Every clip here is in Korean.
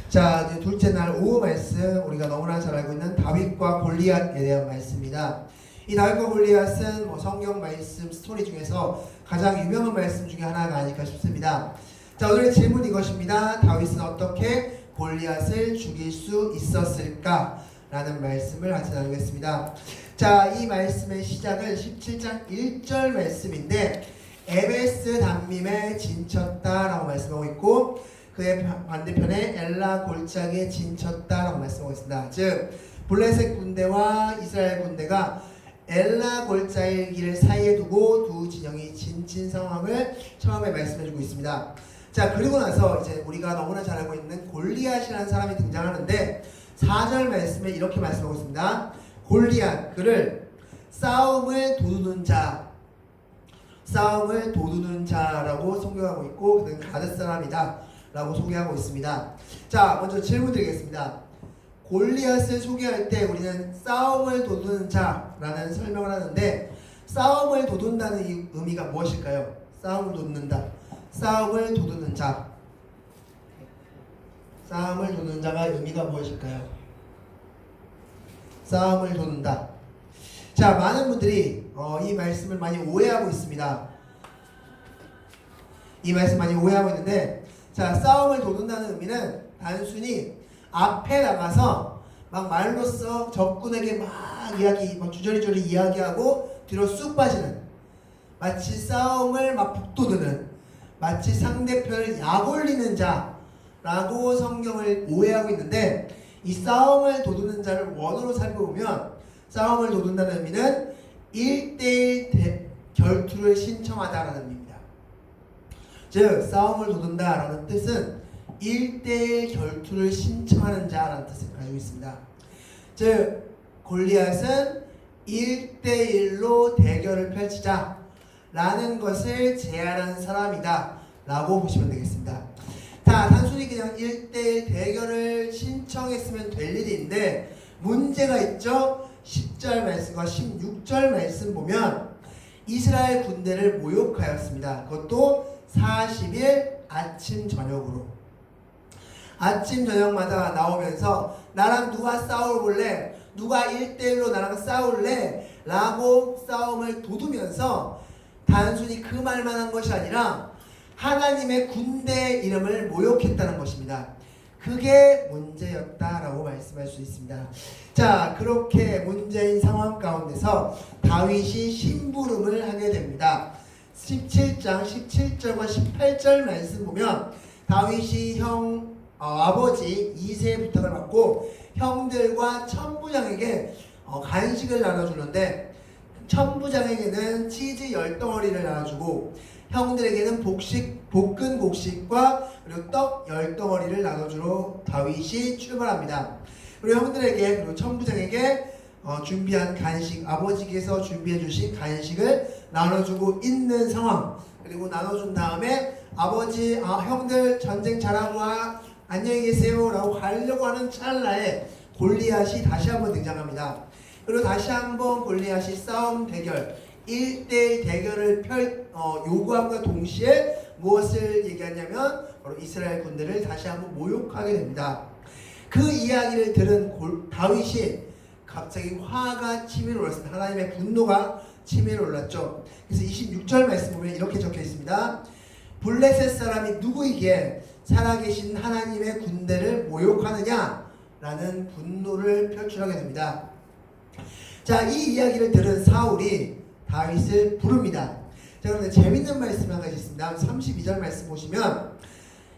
자, 이제 둘째 날 오후 말씀, 우리가 너무나 잘 알고 있는 다윗과 골리앗에 대한 말씀입니다. 이 다윗과 골리앗은 성경 말씀 스토리 중에서 가장 유명한 말씀 중에 하나가 아닐까 싶습니다. 자, 오늘의 질문 이것입니다. 다윗은 어떻게 골리앗을 죽일 수 있었을까? 라는 말씀을 같이 나누겠습니다. 자, 이 말씀의 시작은 17장 1절 말씀인데 에베스 담밈에 진쳤다 라고 말씀하고 있고, 그의 반대편에 엘라 골짜기에 진쳤다 라고 말씀하고 있습니다. 즉 블레셋 군대와 이스라엘 군대가 엘라 골짜기를 사이에 두고 두 진영이 진친 상황을 처음에 말씀해주고 있습니다. 자, 그리고 나서 이제 우리가 너무나 잘 알고 있는 골리앗이라는 사람이 등장하는데 4절 말씀에 이렇게 말씀하고 있습니다. 골리앗, 그를 싸움을 도두는 자라고 소개하고 있고, 그는 가드 사람이다 라고 소개하고 있습니다. 자, 먼저 질문 드리겠습니다. 골리앗을 소개할 때 우리는 싸움을 도두는 자라는 설명을 하는데, 싸움을 도둔다는 이 의미가 무엇일까요? 싸움을 도두는다. 싸움을 도두는 자. 싸움을 도두는 자가 의미가 무엇일까요? 싸움을 도둔다. 자, 많은 분들이 이 말씀을 많이 오해하고 있습니다. 이 말씀 많이 오해하고 있는데, 자, 싸움을 도둔다는 의미는 단순히 앞에 나가서 막 말로써 적군에게 막 주저리주저리 이야기하고 뒤로 쑥 빠지는, 마치 싸움을 막 북돋우는, 마치 상대편을 약올리는 자라고 성경을 오해하고 있는데, 이 싸움을 도두는 자를 원어로 살펴보면 싸움을 도둔다는 의미는 1대1 결투를 신청하다라는 의미입니다. 즉 싸움을 도둔다라는 뜻은 1대1 결투를 신청하는 자라는 뜻을 가지고 있습니다. 즉 골리앗은 1대1로 대결을 펼치자라는 것을 제안한 사람이다 라고 보시면 되겠습니다. 단순히 그냥 1대1 대결을 신청했으면 될 일인데 문제가 있죠. 10절 말씀과 16절 말씀 보면 이스라엘 군대를 모욕하였습니다. 그것도 40일 아침 저녁으로, 아침 저녁마다 나오면서 나랑 누가 싸워볼래? 누가 1대1로 나랑 싸울래? 라고 싸움을 도두면서 단순히 그 말만 한 것이 아니라 하나님의 군대 이름을 모욕했다는 것입니다. 그게 문제였다라고 말씀할 수 있습니다. 자, 그렇게 문제인 상황 가운데서 다윗이 심부름을 하게 됩니다. 17장 17절과 18절 말씀 보면 다윗이 아버지 이새의 부탁을 받고 형들과 천부장에게 간식을 나눠주는데, 천부장에게는 치즈 10덩어리를 나눠주고 형들에게는 볶은 곡식과 그리고 떡 10덩어리를 나눠주러 다윗이 출발합니다. 그리고 형들에게, 그리고 천부장에게 준비한 간식, 아버지께서 준비해 주신 간식을 나눠주고 있는 상황. 그리고 나눠준 다음에 아버지, 형들 전쟁 잘하고 안녕히 계세요 라고 가려고 하는 찰나에 골리앗이 다시 한번 등장합니다. 그리고 다시 한번 골리앗이 싸움 대결, 1대1 대결을 요구함과 동시에 무엇을 얘기하냐면 바로 이스라엘 군대를 다시 한번 모욕하게 됩니다. 그 이야기를 들은 다윗이 갑자기 화가 치밀어 올랐습니다. 하나님의 분노가 치밀어 올랐죠. 그래서 26절 말씀 보면 이렇게 적혀 있습니다. 블레셋 사람이 누구이기에 살아계신 하나님의 군대를 모욕하느냐? 라는 분노를 표출하게 됩니다. 자, 이 이야기를 들은 사울이 다윗을 부릅니다. 자, 그런데 재밌는 말씀 한 가지 있습니다. 32절 말씀 보시면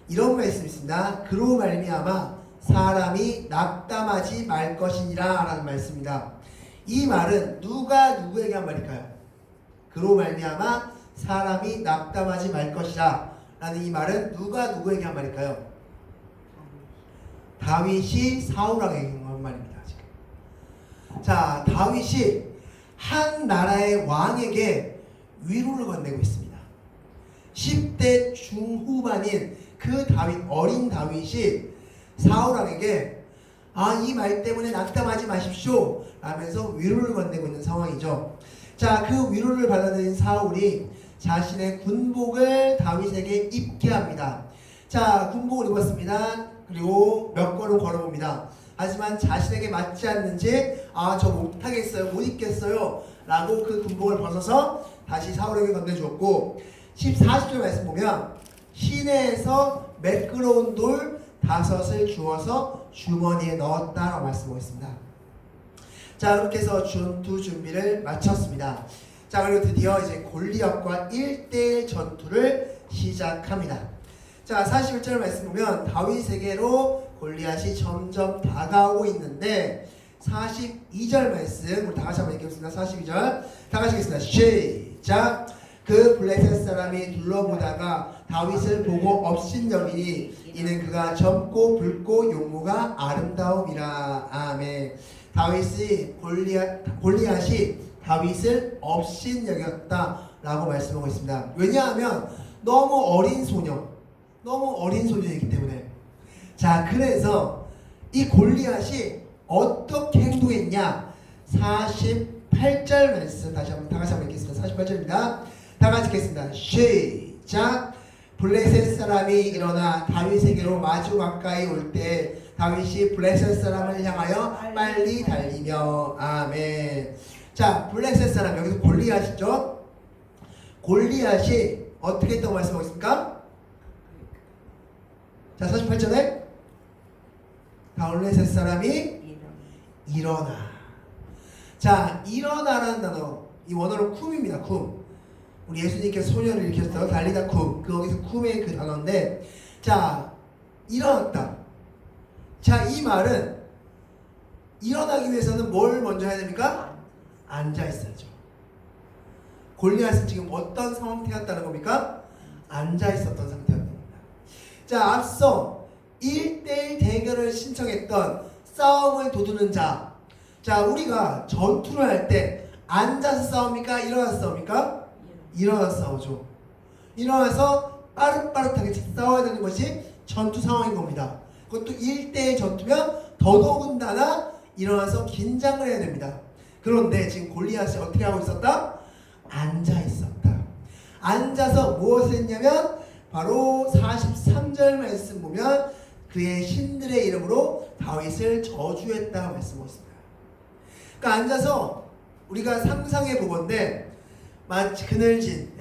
이런 말씀이 있습니다. 그로 말미암아 사람이 낙담하지 말 것이니라 라는 말씀입니다. 이 말은 누가 누구에게 한 말일까요? 그로 말미암아 사람이 낙담하지 말 것이라 라는 이 말은 누가 누구에게 한 말일까요? 다윗이 사울에게 한 말입니다. 지금. 자, 다윗이 한 나라의 왕에게 위로를 건네고 있습니다. 10대 중후반인 그 어린 다윗이 사울왕에게 이 말 때문에 낙담하지 마십시오 라면서 위로를 건네고 있는 상황이죠. 자, 그 위로를 받아들인 사울이 자신의 군복을 다윗에게 입게 합니다. 자, 군복을 입었습니다. 그리고 몇 걸음 걸어봅니다. 하지만 자신에게 맞지 않는지 저 못하겠어요, 못 입겠어요 라고 그 군복을 벗어서 다시 사울에게 건네주었고 14절 말씀 보면 시내에서 매끄러운 돌 5을 주워서 주머니에 넣었다라고 말씀하고 있습니다. 자, 그렇게 해서 전투 준비를 마쳤습니다. 자, 그리고 드디어 이제 골리앗과 1대1 전투를 시작합니다. 자, 41절 말씀 보면 다윗에게로 골리앗이 점점 다가오고 있는데 42절 말씀 우리 다 같이 한번 읽겠습니다. 42절 다 같이 읽겠습니다. 시작. 그 블레셋 사람이 둘러보다가 다윗을 보고 업신여기니 이는 그가 젊고 붉고 용모가 아름다움이라. 아멘. 다윗이 골리앗이 다윗을 업신여겼다라고 말씀하고 있습니다. 왜냐하면 너무 어린 소년이기 때문에. 자, 그래서 이 골리앗이 어떻게 행동했냐? 48절 말씀 다시 한번 다 같이 한번 읽겠습니다. 48절입니다. 다 같이 읽겠습니다. 시작. 블레셋 사람이 일어나 다윗에게로 마주 가까이 올 때 다윗이 블레셋 사람을 향하여 빨리 달리며. 아멘. 자, 블레셋 사람 여기서 골리앗이죠. 골리앗이 어떻게 했다고 말씀하고 있습니까? 자, 48절에 블레셋 사람이 일어나. 자, 일어나라는 단어 이 원어로 쿰입니다. 쿰. 우리 예수님께서 소년을 일으켰어요. 달리다 쿰. 거기서 쿰의 그 단어인데, 자, 일어났다. 자, 이 말은 일어나기 위해서는 뭘 먼저 해야 됩니까? 앉아 있어야죠. 골리앗은 지금 어떤 상태였다는 겁니까? 앉아 있었던 상태였던 겁니다. 자, 앞서 1대1 대결을 신청했던 싸움을 도두는 자. 자, 우리가 전투를 할 때 앉아서 싸웁니까? 일어나서 싸웁니까? 일어나서 싸우죠. 일어나서 빠릇빠릇하게 싸워야 되는 것이 전투 상황인 겁니다. 그것도 1대1 전투면 더더군다나 일어나서 긴장을 해야 됩니다. 그런데 지금 골리앗이 어떻게 하고 있었다? 앉아 있었다. 앉아서 무엇을 했냐면 바로 43절 말씀 보면 그의 신들의 이름으로 다윗을 저주했다 말씀하고 있습니다. 그러니까 앉아서 우리가 상상해 보건대 마치 그늘진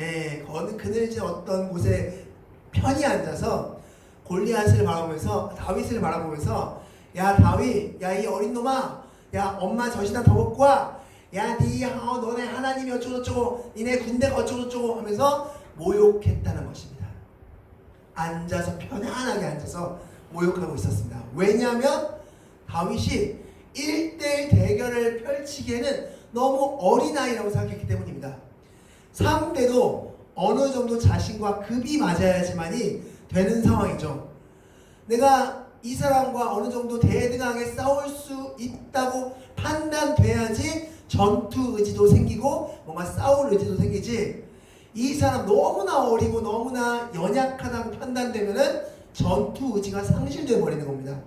어떤 곳에 편히 앉아서 골리앗을 바라보면서 다윗을 바라보면서 야 다윗, 야 이 어린 놈아, 야 엄마 젖이나 더 먹고 와, 야 너네 하나님이 어쩌고저쩌고 니네 군대가 어쩌고저쩌고 하면서 모욕했다는 것입니다. 앉아서 편안하게 앉아서 모욕하고 있었습니다. 왜냐하면 다윗이 1대1 대결을 펼치기에는 너무 어린아이라고 생각했기 때문입니다. 상대도 어느 정도 자신과 급이 맞아야지만이 되는 상황이죠. 내가 이 사람과 어느 정도 대등하게 싸울 수 있다고 판단돼야지 전투 의지도 생기고 뭔가 싸울 의지도 생기지, 이 사람 너무나 어리고 너무나 연약하다고 판단되면은 전투 의지가 상실되어 버리는 겁니다.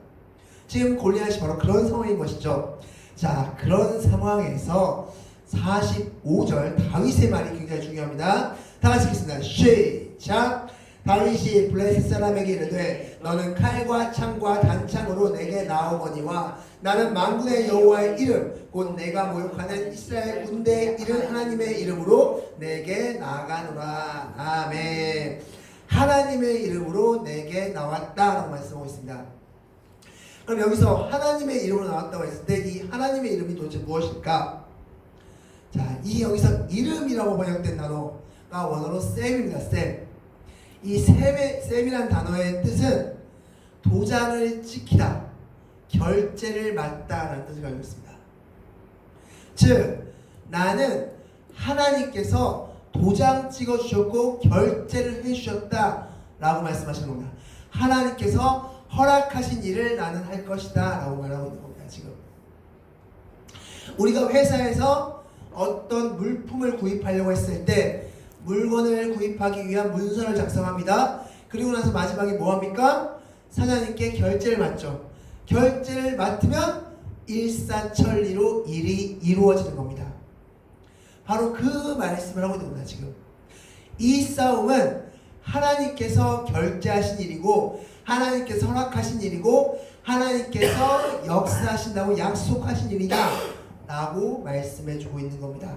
지금 골리앗이 바로 그런 상황인 것이죠. 자, 그런 상황에서 45절 다윗의 말이 굉장히 중요합니다. 다 같이 읽겠습니다. 시작. 다윗이 블레셋 사람에게 이르되 너는 칼과 창과 단창으로 내게 나오거니와 나는 만군의 여호와의 이름 곧 내가 모욕하는 이스라엘 군대의 이름 하나님의 이름으로 내게 나아가노라. 아멘. 하나님의 이름으로 내게 나왔다라고 말씀하고 있습니다. 그럼 여기서 하나님의 이름으로 나왔다고 했을 때 이 하나님의 이름이 도대체 무엇일까? 자, 이 여기서 이름이라고 번역된 단어가 원어로 셈입니다. 셈. 이 셈이란 단어의 뜻은 도장을 찍히다, 결제를 맞다라는 뜻을 가지고 있습니다. 즉, 나는 하나님께서 도장 찍어주셨고 결제를 해주셨다라고 말씀하시는 겁니다. 하나님께서 허락하신 일을 나는 할 것이다 라고 말하고 있는 겁니다. 지금 우리가 회사에서 어떤 물품을 구입하려고 했을 때 물건을 구입하기 위한 문서를 작성합니다. 그리고 나서 마지막에 뭐합니까? 사장님께 결제를 맡죠. 결제를 맡으면 일사천리로 일이 이루어지는 겁니다. 바로 그 말씀을 하고 있는 겁니다. 지금 이 싸움은 하나님께서 결제하신 일이고 하나님께서 허락하신 일이고 하나님께서 역사하신다고 약속하신 일이다 라고 말씀해 주고 있는 겁니다.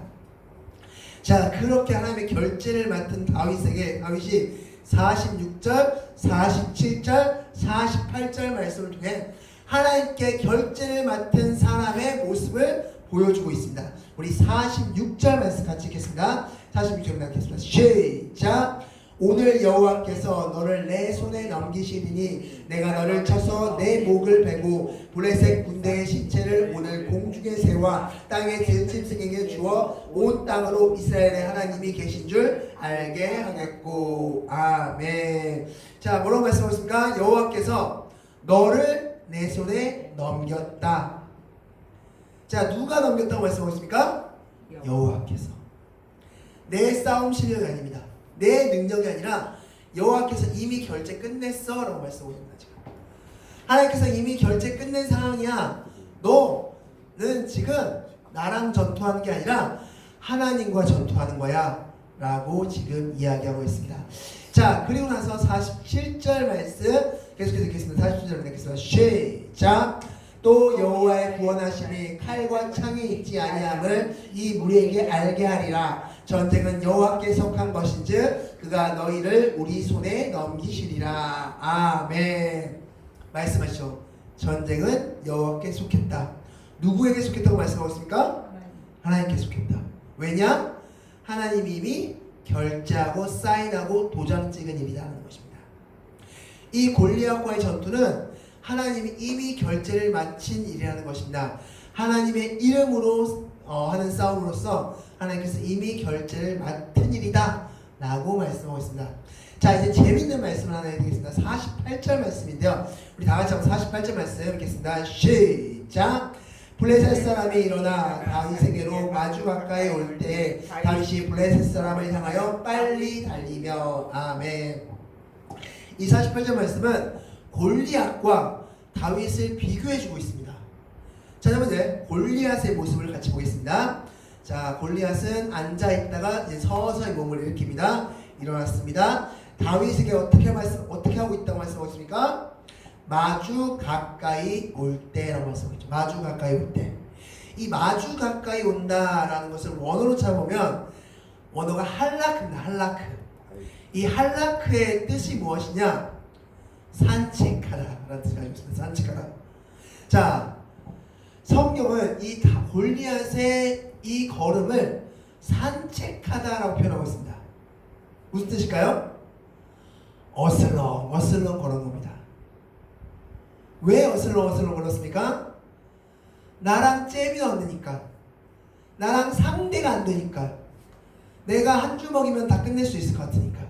자, 그렇게 하나님의 결제를 맡은 다윗이 46절, 47절, 48절 말씀을 통해 하나님께 결제를 맡은 사람의 모습을 보여주고 있습니다. 우리 46절 말씀 같이 읽겠습니다. 46절 읽겠습니다. 시작! 오늘 여호와께서 너를 내 손에 넘기시리니 내가 너를 쳐서 내 목을 베고 블레셋 군대의 시체를 오늘 공중에 세워 땅의 들짐승에게 주어 온 땅으로 이스라엘의 하나님이 계신 줄 알게 하겠고. 아멘. 자, 뭐라고 말씀하고 있습니까? 여호와께서 너를 내 손에 넘겼다. 자, 누가 넘겼다고 말씀하고 있습니까? 여호와께서. 내 싸움 실력이 아닙니다. 내 능력이 아니라 여호와께서 이미 결제 끝냈어 라고 말씀하고 있습니다. 지금 하나님께서 이미 결제 끝낸 상황이야. 너는 지금 나랑 전투하는 게 아니라 하나님과 전투하는 거야 라고 지금 이야기하고 있습니다. 자, 그리고 나서 47절 말씀 계속해서 읽겠습니다. 47절 읽겠습니다. 시작! 또 여호와의 구원하심이 칼과 창이 있지 아니함을 이 무리에게 알게 하리라. 전쟁은 여호와께 속한 것인즉 그가 너희를 우리 손에 넘기시리라. 아멘. 말씀하시죠. 전쟁은 여호와께 속했다. 누구에게 속했다고 말씀하고 있습니까? 하나님께 속했다. 왜냐? 하나님이 이미 결제하고 사인하고 도장 찍은 일이라는 것입니다. 이 골리앗과의 전투는 하나님이 이미 결제를 마친 일이라는 것입니다. 하나님의 이름으로 하는 싸움으로서 하나님께서 이미 결제를 맡은 일이다 라고 말씀하고 있습니다. 자, 이제 재밌는 말씀을 하나 해드리겠습니다. 48절 말씀인데요. 우리 다같이 한번 48절 말씀 읽겠습니다. 시작! 블레셋 사람이 일어나 다윗에게로 마주 가까이 올 때 다윗이 블레셋 사람을 향하여 빨리 달리며. 아멘. 이 48절 말씀은 골리앗과 다윗을 비교해주고 있습니다. 자, 그럼 이제 골리앗의 모습을 같이 보겠습니다. 자, 골리앗은 앉아있다가 이제 서서히 몸을 일으킵니다. 일어났습니다. 다윗에게 어떻게 하고 있다고 말씀하고 있습니까? 마주 가까이 올 때라고 말씀하고 있죠. 마주 가까이 올 때. 이 마주 가까이 온다라는 것을 원어로 찾아보면 원어가 할라크입니다. 할라크. 이 할라크의 뜻이 무엇이냐? 산책하다라는 뜻을 가지고 있습니다. 산책하다. 자, 성경은 이 골리앗의 이 걸음을 산책하다라고 표현하고 있습니다. 무슨 뜻일까요? 어슬렁 걸은 겁니다. 왜 어슬렁 걸었습니까? 나랑 잽이 안 되니까, 나랑 상대가 안 되니까, 내가 한 주먹이면 다 끝낼 수 있을 것 같으니까.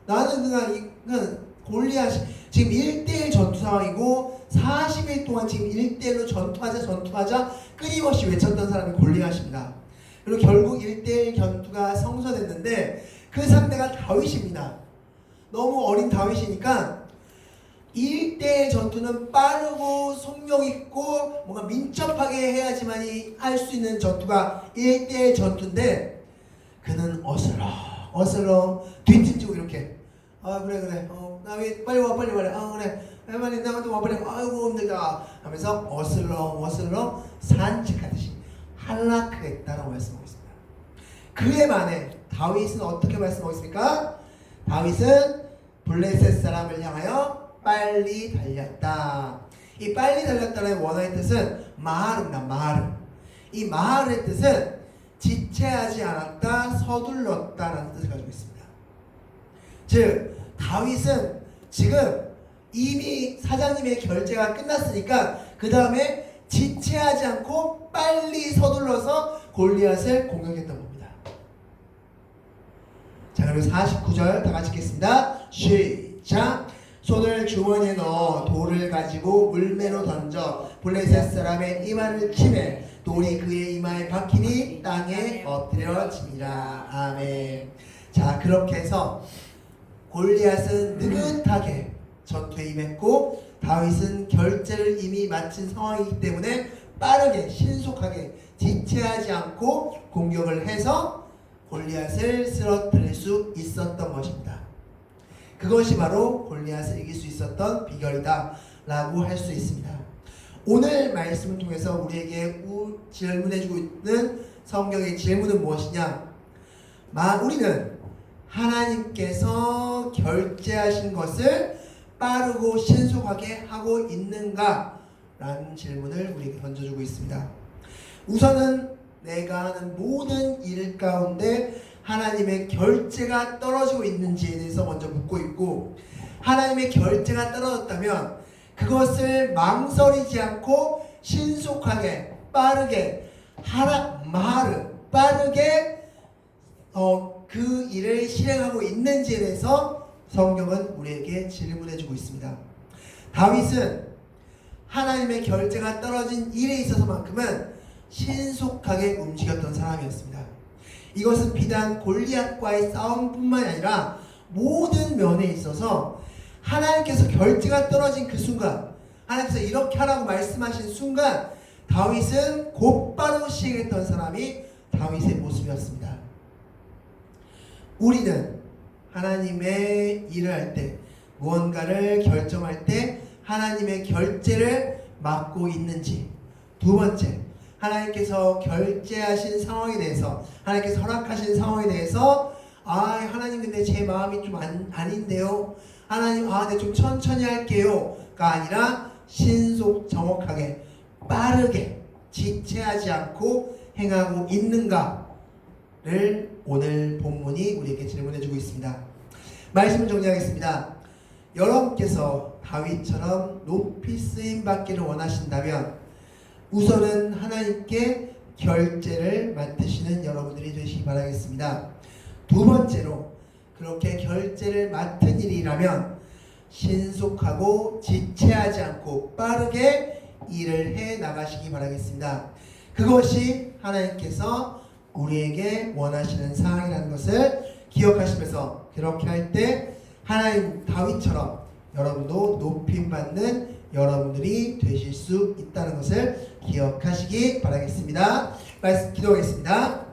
나는 그냥 골리앗이 지금 1대1 전투 상황이고 40일 동안 지금 1대1로 전투하자 끊임없이 외쳤던 사람이 골리앗입니다. 그리고 결국 1대1 전투가 성사됐는데 그 상대가 다윗입니다. 너무 어린 다윗이니까 1대1 전투는 빠르고 속력 있고 뭔가 민첩하게 해야지만이 할 수 있는 전투가 1대1 전투인데 그는 어슬렁 뒤집지고 이렇게 그래 나 빨리 와 그래 빨리 나도 와 빨리 아이고 힘들다 하면서 어슬렁 산책하듯이 한락했다라고 말씀하고 있습니다. 그에 반해 다윗은 어떻게 말씀하고 있습니까? 다윗은 블레셋 사람을 향하여 빨리 달렸다. 이 빨리 달렸다는 원어의 뜻은 마하르입니다. 마하르. 이 마하르의 뜻은 지체하지 않았다, 서둘렀다라는 뜻을 가지고 있습니다. 즉 다윗은 지금 이미 사장님의 결제가 끝났으니까 그 다음에 지체하지 않고 빨리 서둘러서 골리앗을 공격했던 겁니다. 자, 그리고 49절 다 같이 읽겠습니다. 시작! 손을 주머니에 넣어 돌을 가지고 물매로 던져 블레셋 사람의 이마를 치매 돌이 그의 이마에 박히니 땅에 엎드려지니라. 아멘. 자, 그렇게 해서 골리앗은 느긋하게 전투에 임했고 다윗은 결제를 이미 마친 상황이기 때문에 빠르게 신속하게 지체하지 않고 공격을 해서 골리앗을 쓰러뜨릴 수 있었던 것입니다. 그것이 바로 골리앗을 이길 수 있었던 비결이다 라고 할 수 있습니다. 오늘 말씀을 통해서 우리에게 질문해주고 있는 성경의 질문은 무엇이냐? 우리는 하나님께서 결제하신 것을 빠르고 신속하게 하고 있는가? 라는 질문을 우리에게 던져주고 있습니다. 우선은 내가 하는 모든 일 가운데 하나님의 결제가 떨어지고 있는지에 대해서 먼저 묻고 있고, 하나님의 결제가 떨어졌다면 그것을 망설이지 않고 신속하게 빠르게 빠르게 그 일을 실행하고 있는지에 대해서 성경은 우리에게 질문해주고 있습니다. 다윗은 하나님의 결제가 떨어진 일에 있어서만큼은 신속하게 움직였던 사람이었습니다. 이것은 비단 골리앗과의 싸움뿐만 아니라 모든 면에 있어서 하나님께서 결제가 떨어진 그 순간, 하나님께서 이렇게 하라고 말씀하신 순간 다윗은 곧바로 시행했던 사람이 다윗의 모습이었습니다. 우리는 하나님의 일을 할 때, 무언가를 결정할 때 하나님의 결제를 맡고 있는지, 두 번째, 하나님께서 결제하신 상황에 대해서, 하나님께서 허락하신 상황에 대해서 하나님 근데 제 마음이 좀 아닌데요, 하나님 네, 좀 천천히 할게요가 아니라 신속 정확하게 빠르게 지체하지 않고 행하고 있는가를 오늘 본문이 우리에게 질문해주고 있습니다. 말씀을 정리하겠습니다. 여러분께서 다윗처럼 높이 쓰임받기를 원하신다면 우선은 하나님께 결제를 맡으시는 여러분들이 되시기 바라겠습니다. 두 번째로, 그렇게 결제를 맡은 일이라면 신속하고 지체하지 않고 빠르게 일을 해 나가시기 바라겠습니다. 그것이 하나님께서 우리에게 원하시는 사항이라는 것을 기억하시면서, 그렇게 할 때 하나님 다윗처럼 여러분도 높임받는 여러분들이 되실 수 있다는 것을 기억하시기 바라겠습니다. 말씀 기도하겠습니다.